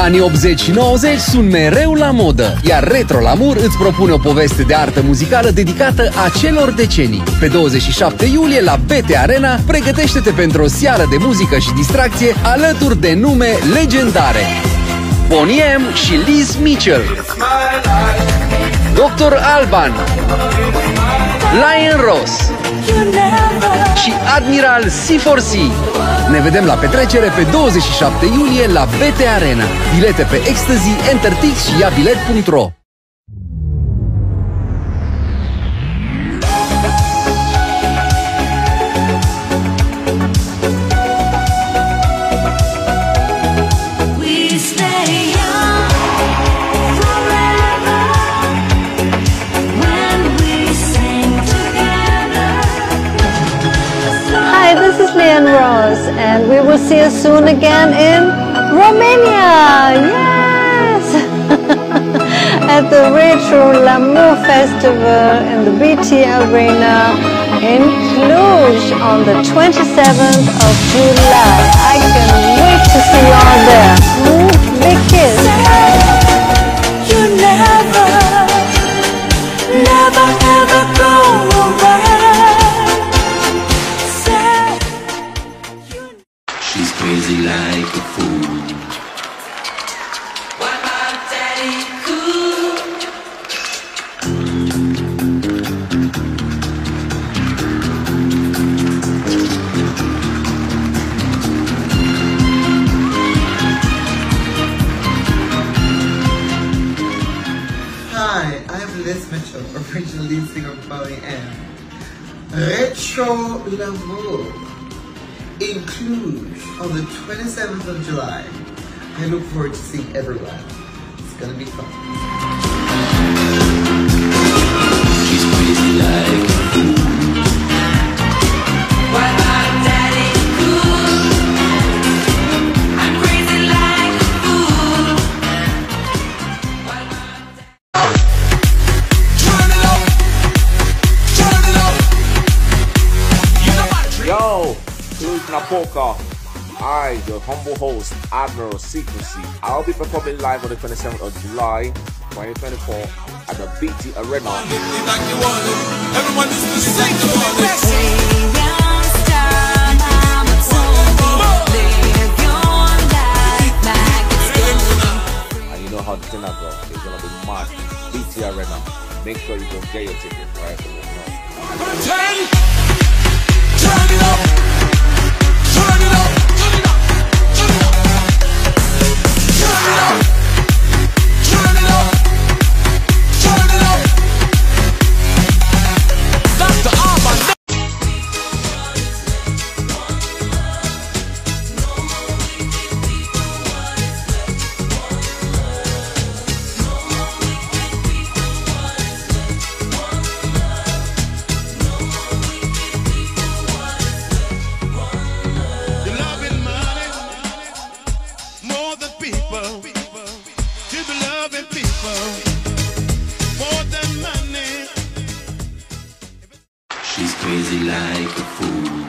Anii 80-90 sunt mereu la modă, iar Retro Lamour îți propune o poveste de artă muzicală dedicată acelor decenii. Pe 27 iulie, la BT Arena, pregătește-te pentru o seară de muzică și distracție alături de nume legendare: Boney M și Liz Mitchell, Dr. Alban, Lion Ross și Admiral C4C. Ne vedem la petrecere pe 27 iulie la BT Arena. Bilete pe Ecstasy, Entertix și iabilet.ro. Lion Ross, and we will see you soon again in Romania. Yes, at the Retro Lamour Festival in the BT Arena in Cluj on the 27th of July. I can wait to see you all there. Big kiss. You never ever go away. She's crazy like a fool. Why my daddy cool? Hi, I'm Liz Mitchell, original lead singer of Boney M. Retro Lamour in Cluj on the 27th of July. I look forward to seeing everyone. It's gonna be fun. She's crazy like a fool. Why my daddy cool? I'm crazy like a fool. Why my turn it up, turn it up. You know my dream. Yo, Cluj Napoca. I, your humble host, Admiral Secrecy. I'll be performing live on the 27th of July, 2024 at the BT Arena. Everyone is to sing the And you know how the thing go. It's gonna be mad. BT Arena. Make sure you go get your ticket, right? turn it up, turn it up. She's crazy like a fool.